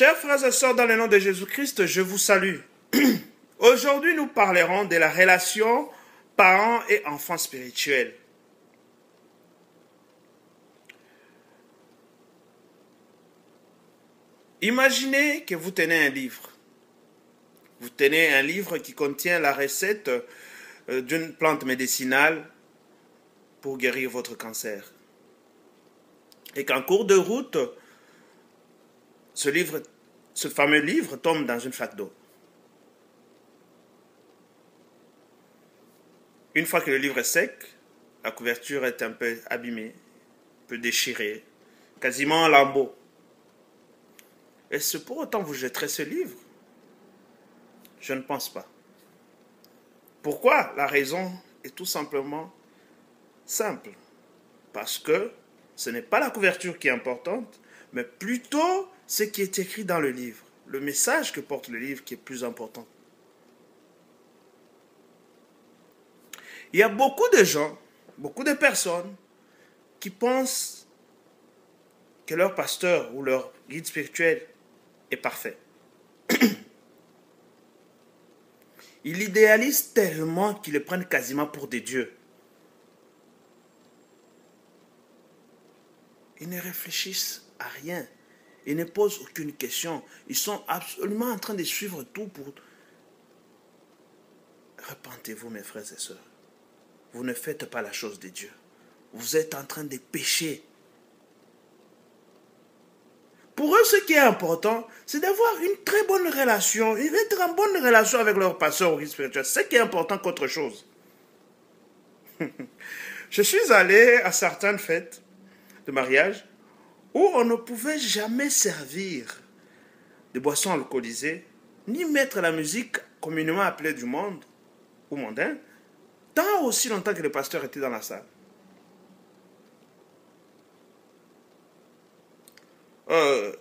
Chers frères et sœurs, dans le nom de Jésus-Christ, je vous salue. Aujourd'hui, nous parlerons de la relation parents et enfants spirituels. Imaginez que vous tenez un livre. Vous tenez un livre qui contient la recette d'une plante médicinale pour guérir votre cancer. Et qu'en cours de route, ce fameux livre tombe dans une flaque d'eau. Une fois que le livre est sec, la couverture est un peu abîmée, un peu déchirée, quasiment en lambeaux. Est-ce pour autant vous jetterez ce livre? Je ne pense pas. Pourquoi? La raison est tout simplement simple. Parce que ce n'est pas la couverture qui est importante, mais plutôt ce qui est écrit dans le livre. Le message que porte le livre qui est plus important. Il y a beaucoup de gens, beaucoup de personnes qui pensent que leur pasteur ou leur guide spirituel est parfait. Ils l'idéalisent tellement qu'ils le prennent quasiment pour des dieux. Ils ne réfléchissent à rien. Ils ne posent aucune question. Ils sont absolument en train de suivre tout pour... Repentez-vous, mes frères et sœurs. Vous ne faites pas la chose de Dieu. Vous êtes en train de pécher. Pour eux, ce qui est important, c'est d'avoir une très bonne relation, être en bonne relation avec leur pasteur ou guide spirituel. C'est ce qui est important qu'autre chose. Je suis allé à certaines fêtes de mariage où on ne pouvait jamais servir de boissons alcoolisées, ni mettre la musique communément appelée du monde ou mondain, tant aussi longtemps que le pasteur était dans la salle.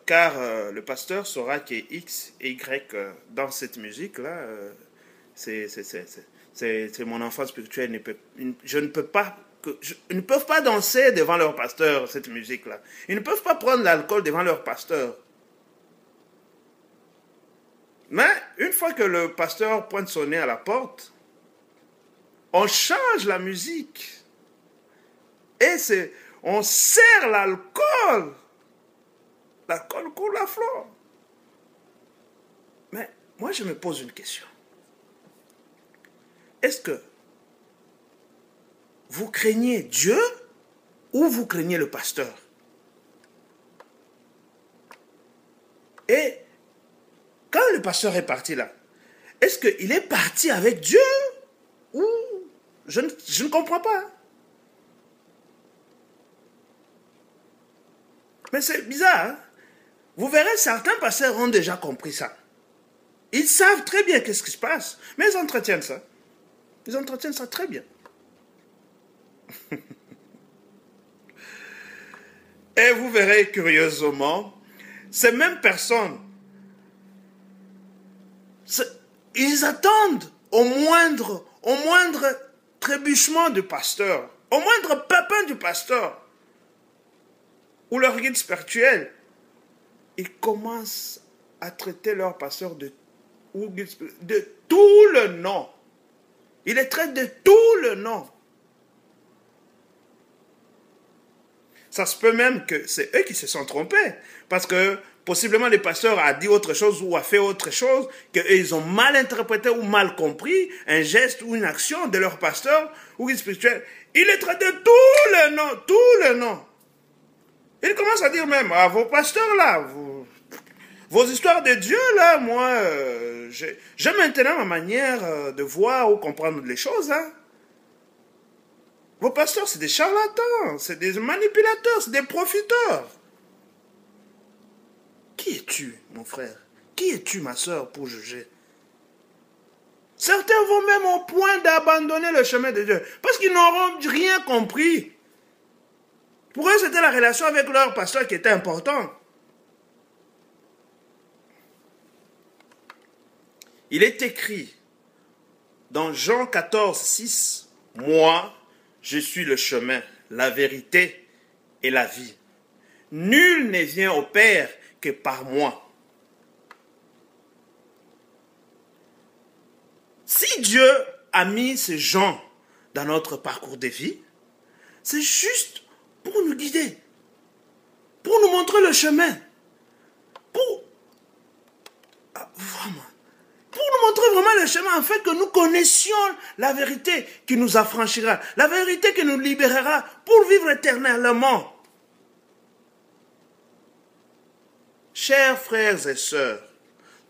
Car le pasteur saura qu'il y a X et Y dans cette musique-là. C'est mon enfant spirituel. Ils ne peuvent pas danser devant leur pasteur, cette musique-là. Ils ne peuvent pas prendre l'alcool devant leur pasteur. Mais une fois que le pasteur pointe son nez à la porte, on change la musique. Et on sert l'alcool. L'alcool coule à flot. Mais moi, je me pose une question. Est-ce que vous craignez Dieu ou vous craignez le pasteur? Et quand le pasteur est parti là, est-ce qu'il est parti avec Dieu ou je ne comprends pas. Mais c'est bizarre, hein? Vous verrez, certains pasteurs ont déjà compris ça. Ils savent très bien qu'est-ce qui se passe, mais ils entretiennent ça. Ils entretiennent ça très bien. Et vous verrez curieusement, ces mêmes personnes, ils attendent au moindre trébuchement du pasteur, au moindre pépin du pasteur, ou leur guide spirituel, ils commencent à traiter leur pasteur de tout le nom. Ils les traitent de tout le nom. Ça se peut même que c'est eux qui se sont trompés. Parce que possiblement le pasteur a dit autre chose ou a fait autre chose, qu'ils ont mal interprété ou mal compris un geste ou une action de leur pasteur ou guide spirituel. Ils les traitent de tout le nom. Ils commencent à dire même, à vos pasteurs là, vos histoires de Dieu là, moi, j'ai maintenant ma manière de voir ou comprendre les choses. Hein. Vos pasteurs, c'est des charlatans, c'est des manipulateurs, c'est des profiteurs. Qui es-tu, mon frère? Qui es-tu, ma soeur, pour juger? Certains vont même au point d'abandonner le chemin de Dieu, parce qu'ils n'auront rien compris. Pour eux, c'était la relation avec leur pasteur qui était importante. Il est écrit dans Jean 14, 6, « Moi, je suis le chemin, la vérité et la vie. Nul ne vient au Père que par moi. Dieu a mis ces gens dans notre parcours de vie, c'est juste pour nous guider, pour nous montrer le chemin, vraiment, pour nous montrer vraiment le chemin, en fait, que nous connaissions la vérité qui nous affranchira, la vérité qui nous libérera pour vivre éternellement. Chers frères et sœurs,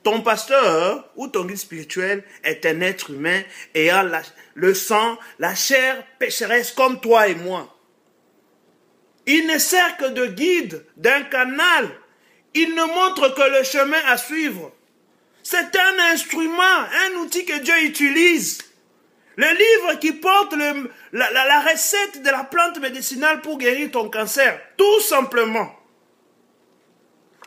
ton pasteur ou ton guide spirituel est un être humain ayant le sang, la chair pécheresse comme toi et moi. Il ne sert que de guide, d'un canal. Il ne montre que le chemin à suivre. C'est un instrument, un outil que Dieu utilise. Le livre qui porte la recette de la plante médicinale pour guérir ton cancer, tout simplement.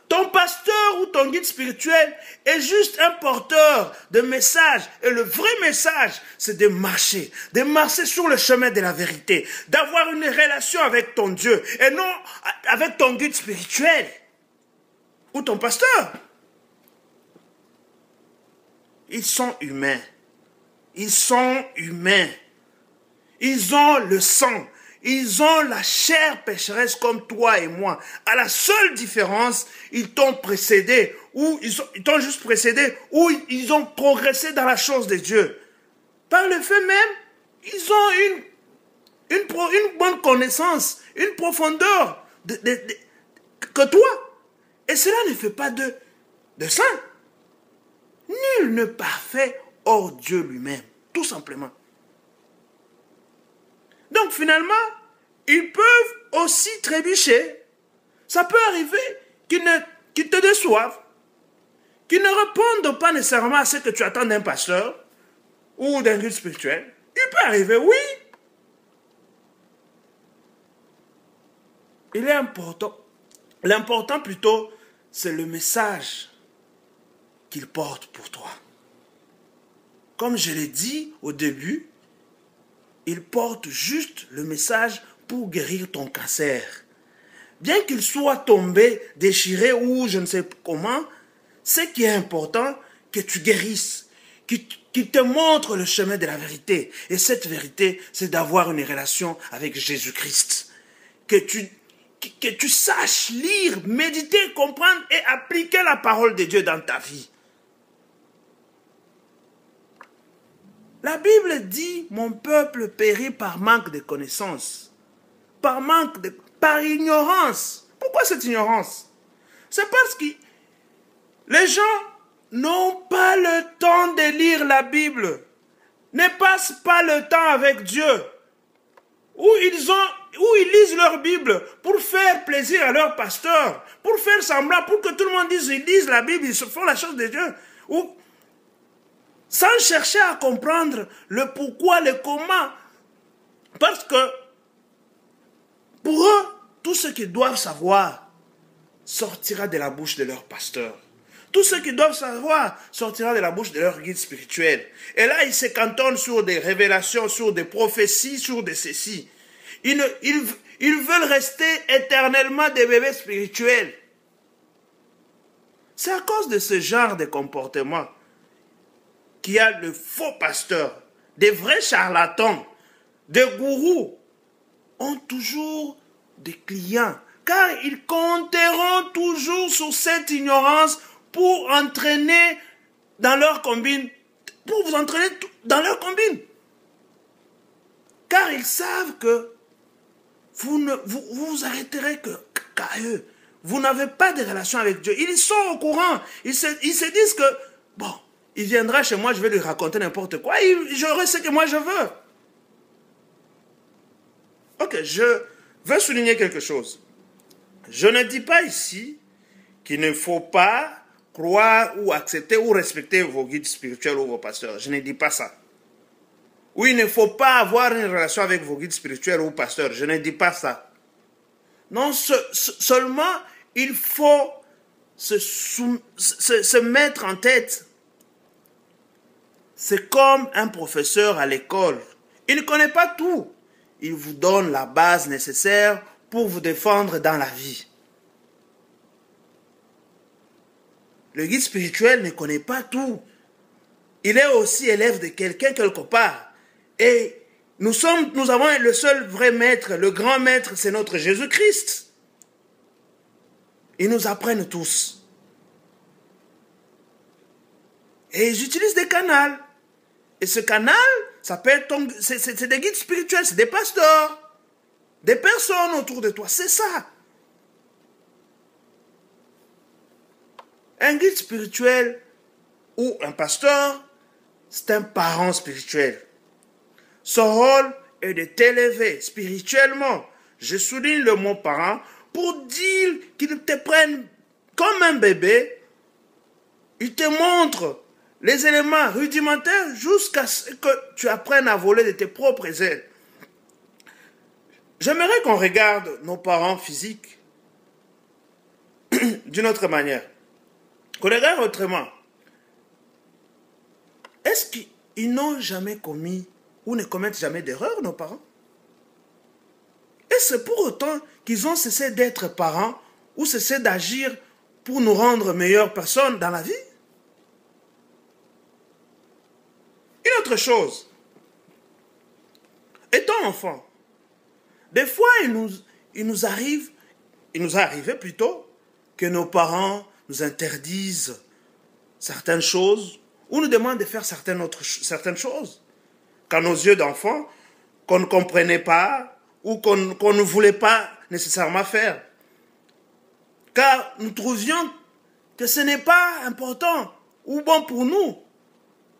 Ton pasteur ou ton guide spirituel est juste un porteur de messages. Et le vrai message, c'est de marcher sur le chemin de la vérité, d'avoir une relation avec ton Dieu et non avec ton guide spirituel ou ton pasteur. Ils sont humains. Ils sont humains. Ils ont le sang. Ils ont la chair pécheresse comme toi et moi. À la seule différence, ils t'ont précédé, ou ils t'ont juste précédé, ou ils ont progressé dans la chose de Dieu. Par le fait même, ils ont une bonne connaissance, une profondeur que toi. Et cela ne fait pas de saint. Nul ne parfait hors Dieu lui-même, tout simplement. Donc finalement, ils peuvent aussi trébucher. Ça peut arriver qu'ils te déçoivent, qu'ils ne répondent pas nécessairement à ce que tu attends d'un pasteur ou d'un guide spirituel. Il peut arriver, oui. Il est important. L'important plutôt, c'est le message qu'il porte pour toi. Comme je l'ai dit au début, il porte juste le message pour guérir ton cancer. Bien qu'il soit tombé, déchiré ou je ne sais comment, ce qui est important, que tu guérisses, qu'il te montre le chemin de la vérité. Et cette vérité, c'est d'avoir une relation avec Jésus-Christ. Que tu saches lire, méditer, comprendre et appliquer la parole de Dieu dans ta vie. La Bible dit, mon peuple périt par manque de connaissances, par ignorance. Pourquoi cette ignorance? C'est parce que les gens n'ont pas le temps de lire la Bible, ne passent pas le temps avec Dieu, où ils lisent leur Bible pour faire plaisir à leur pasteur, pour faire semblant, pour que tout le monde dise, ils lisent la Bible, ils se font la chose de Dieu, ou sans chercher à comprendre le pourquoi, le comment. Parce que pour eux, tout ce qu'ils doivent savoir sortira de la bouche de leur pasteur. Tout ce qu'ils doivent savoir sortira de la bouche de leur guide spirituel. Et là, ils se cantonnent sur des révélations, sur des prophéties, sur des ceci. Ils veulent rester éternellement des bébés spirituels. C'est à cause de ce genre de comportement qu'il y a le faux pasteur, des vrais charlatans, des gourous, ont toujours des clients, car ils compteront toujours sur cette ignorance pour entraîner dans leur combine, pour vous entraîner dans leur combine. Car ils savent que vous arrêterez qu'à eux. Vous n'avez pas de relation avec Dieu. Ils sont au courant. Ils se disent que, bon, il viendra chez moi, je vais lui raconter n'importe quoi. J'aurai ce que moi je veux. Ok, je veux souligner quelque chose. Je ne dis pas ici qu'il ne faut pas croire ou accepter ou respecter vos guides spirituels ou vos pasteurs. Je ne dis pas ça. Ou il ne faut pas avoir une relation avec vos guides spirituels ou pasteurs. Je ne dis pas ça. Non, seulement il faut se mettre en tête. C'est comme un professeur à l'école. Il ne connaît pas tout. Il vous donne la base nécessaire pour vous défendre dans la vie. Le guide spirituel ne connaît pas tout. il est aussi élève de quelqu'un quelque part. Et nous avons le seul vrai maître, le grand maître, c'est notre Jésus-Christ. Ils nous apprennent tous. Et ils utilisent des canaux. Et ce canal, ça peut être c'est des guides spirituels, c'est des pasteurs, des personnes autour de toi, c'est ça. Un guide spirituel ou un pasteur, c'est un parent spirituel. Son rôle est de t'élever spirituellement. Je souligne le mot parent pour dire qu'il te prenne comme un bébé. Il te montre les éléments rudimentaires jusqu'à ce que tu apprennes à voler de tes propres ailes. J'aimerais qu'on regarde nos parents physiques d'une autre manière. Qu'on les regarde autrement. Est-ce qu'ils n'ont jamais commis ou ne commettent jamais d'erreur, nos parents? Et c'est pour autant qu'ils ont cessé d'être parents ou cessé d'agir pour nous rendre meilleures personnes dans la vie? Une autre chose, étant enfant, des fois il nous est arrivé plutôt que nos parents nous interdisent certaines choses ou nous demandent de faire certaines choses. Quand nos yeux d'enfant, qu'on ne comprenait pas ou qu'on ne voulait pas nécessairement faire. Car nous trouvions que ce n'est pas important ou bon pour nous,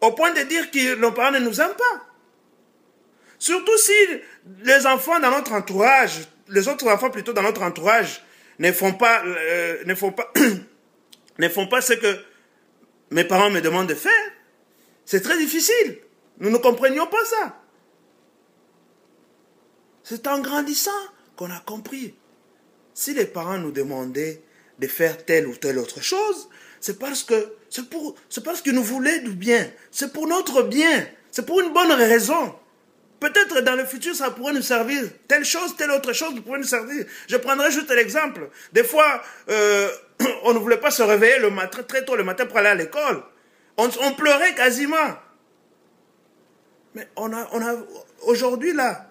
au point de dire que nos parents ne nous aiment pas. Surtout si les enfants dans notre entourage, les autres enfants plutôt dans notre entourage, ne font pas ce que mes parents me demandent de faire. C'est très difficile. Nous ne comprenions pas ça. C'est en grandissant qu'on a compris. Si les parents nous demandaient de faire telle ou telle autre chose, c'est parce qu'ils nous voulaient du bien. C'est pour notre bien. C'est pour une bonne raison. Peut-être dans le futur, ça pourrait nous servir. Telle chose, telle autre chose pourrait nous servir. Je prendrai juste l'exemple. Des fois, on ne voulait pas se réveiller le matin, très tôt le matin pour aller à l'école. On pleurait quasiment. Mais aujourd'hui là,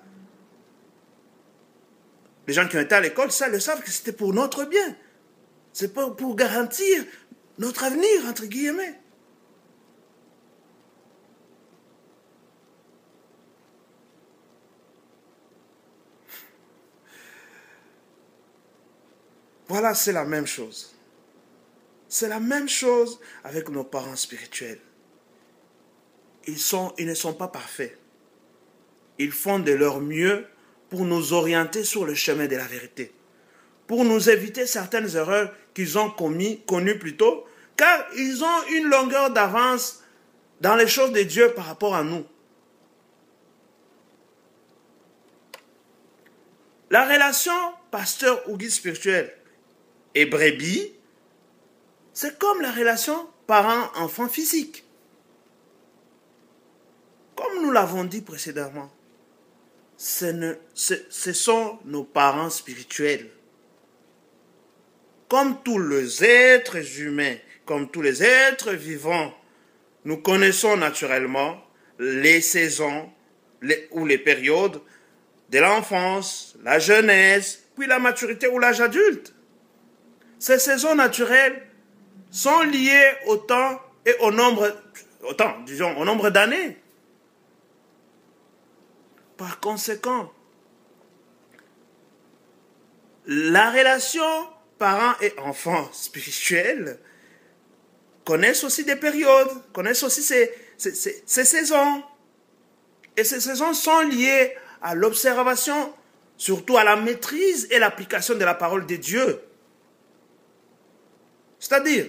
les gens qui ont été à l'école, ça le savent que c'était pour notre bien. C'est pour garantir notre avenir, entre guillemets. Voilà, c'est la même chose. C'est la même chose avec nos parents spirituels. Ils ne sont pas parfaits. Ils font de leur mieux pour nous orienter sur le chemin de la vérité. Pour nous éviter certaines erreurs qu'ils ont connues plus tôt, car ils ont une longueur d'avance dans les choses de Dieu par rapport à nous. La relation pasteur ou guide spirituel et brebis, c'est comme la relation parent-enfant physique. Comme nous l'avons dit précédemment, ce sont nos parents spirituels. Comme tous les êtres humains, comme tous les êtres vivants, nous connaissons naturellement les saisons ou les périodes de l'enfance, la jeunesse, puis la maturité ou l'âge adulte. Ces saisons naturelles sont liées au temps et au nombre d'années. Par conséquent, la relation parents et enfants spirituels connaissent aussi des périodes, connaissent aussi ces saisons. Et ces saisons sont liées à l'observation, surtout à la maîtrise et l'application de la parole de Dieu. C'est-à-dire,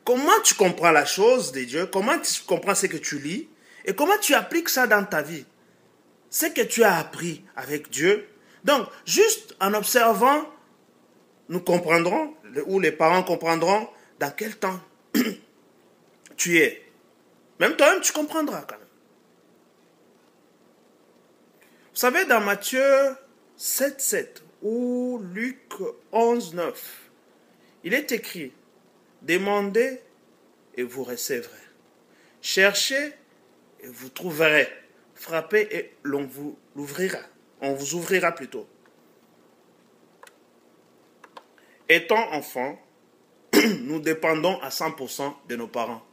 comment tu comprends la chose de Dieu, comment tu comprends ce que tu lis, et comment tu appliques ça dans ta vie. Ce que tu as appris avec Dieu. Donc, juste en observant, nous comprendrons, ou les parents comprendront, dans quel temps tu es. Même toi-même, tu comprendras quand même. Vous savez, dans Matthieu 7,7 ou Luc 11,9, il est écrit, demandez et vous recevrez. Cherchez et vous trouverez. Frappez et l'on vous l'ouvrira. On vous ouvrira plutôt. Étant enfants, nous dépendons à 100% de nos parents.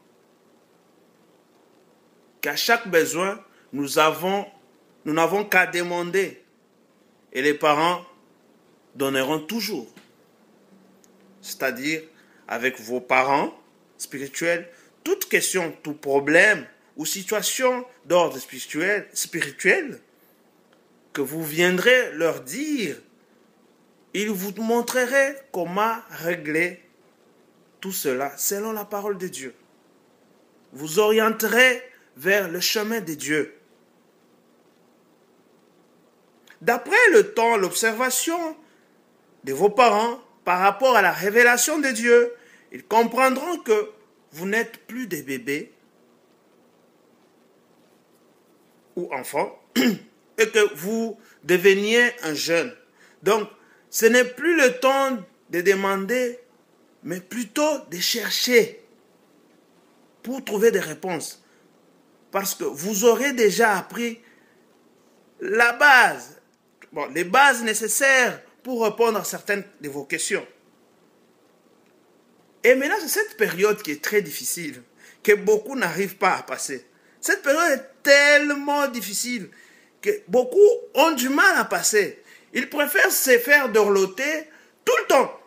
Qu'à chaque besoin, nous n'avons qu'à demander. Et les parents donneront toujours. C'est-à-dire, avec vos parents spirituels, toute question, tout problème ou situation d'ordre spirituel, que vous viendrez leur dire, ils vous montreraient comment régler tout cela selon la parole de Dieu. Vous orienterez vers le chemin de Dieu. D'après le temps, l'observation de vos parents par rapport à la révélation de Dieu, ils comprendront que vous n'êtes plus des bébés ou enfants et que vous deveniez un jeune. Donc, ce n'est plus le temps de demander, mais plutôt de chercher pour trouver des réponses. Parce que vous aurez déjà appris la base, les bases nécessaires pour répondre à certaines de vos questions. Et maintenant, c'est cette période qui est très difficile, que beaucoup n'arrivent pas à passer. Cette période est tellement difficile que beaucoup ont du mal à passer. Ils préfèrent se faire dorloter tout le temps.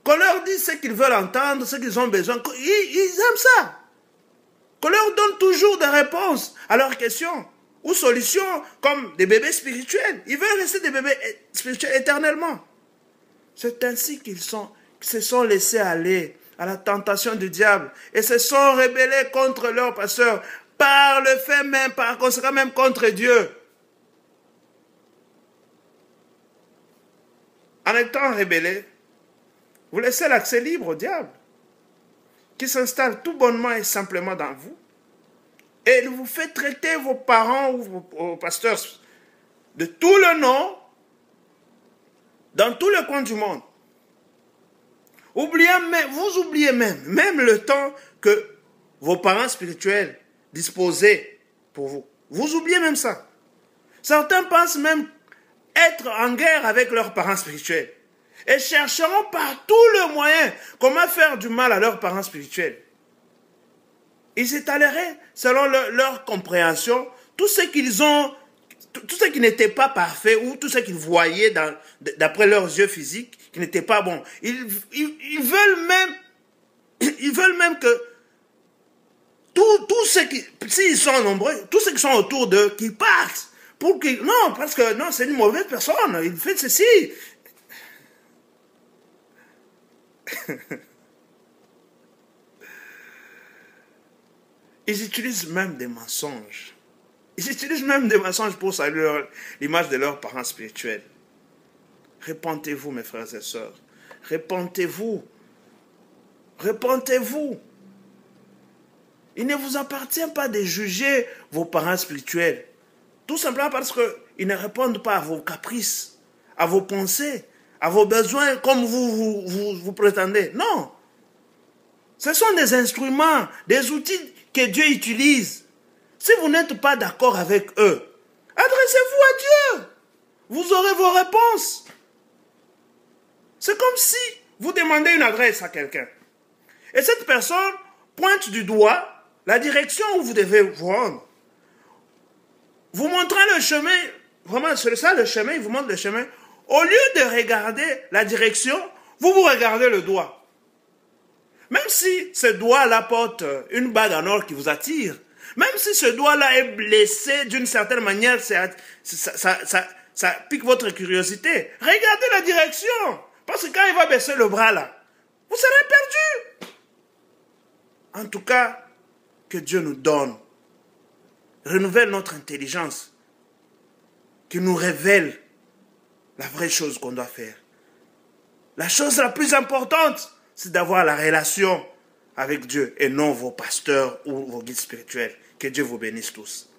Qu'on leur dise ce qu'ils veulent entendre, ce qu'ils ont besoin. Ils aiment ça. Qu'on leur donne toujours des réponses à leurs questions ou solutions comme des bébés spirituels. Ils veulent rester des bébés spirituels éternellement. C'est ainsi qu'ils se sont laissés aller à la tentation du diable et se sont rebellés contre leur pasteur par le fait même, par conséquent même contre Dieu. En étant rebellés, vous laissez l'accès libre au diable qui s'installe tout bonnement et simplement dans vous et il vous fait traiter vos parents ou vos pasteurs de tout le nom dans tous les coins du monde. Vous oubliez même le temps que vos parents spirituels disposaient pour vous. Vous oubliez même ça. Certains pensent même être en guerre avec leurs parents spirituels et chercheront par tous les moyens comment faire du mal à leurs parents spirituels. Ils s'étaleraient selon leur compréhension tout ce qu'ils ont, tout ce qui n'était pas parfait ou tout ce qu'ils voyaient d'après leurs yeux physiques qui n'était pas bon. Ils veulent même que tous ceux qui, s'ils sont nombreux, tous ceux qui sont autour d'eux, qu'ils partent. Non, parce que non, c'est une mauvaise personne, il fait ceci. Ils utilisent même des mensonges. Ils utilisent même des mensonges pour saluer l'image de leurs parents spirituels. Repentez-vous, mes frères et sœurs. Repentez-vous. Repentez-vous. Il ne vous appartient pas de juger vos parents spirituels. Tout simplement parce qu'ils ne répondent pas à vos caprices, à vos pensées, à vos besoins comme vous prétendez. Non. Ce sont des instruments, des outils que Dieu utilise. Si vous n'êtes pas d'accord avec eux, adressez-vous à Dieu. Vous aurez vos réponses. C'est comme si vous demandez une adresse à quelqu'un. Et cette personne pointe du doigt la direction où vous devez vous rendre. Vous montrant le chemin, vraiment c'est ça le chemin, il vous montre le chemin. Au lieu de regarder la direction, vous regardez le doigt. Même si ce doigt-là porte une bague en or qui vous attire, même si ce doigt-là est blessé d'une certaine manière, ça pique votre curiosité. Regardez la direction. Parce que quand il va baisser le bras là, vous serez perdu. En tout cas, que Dieu nous donne, renouvelle notre intelligence, qu'il nous révèle la vraie chose qu'on doit faire. La chose la plus importante, c'est d'avoir la relation avec Dieu et non vos pasteurs ou vos guides spirituels. Que Dieu vous bénisse tous.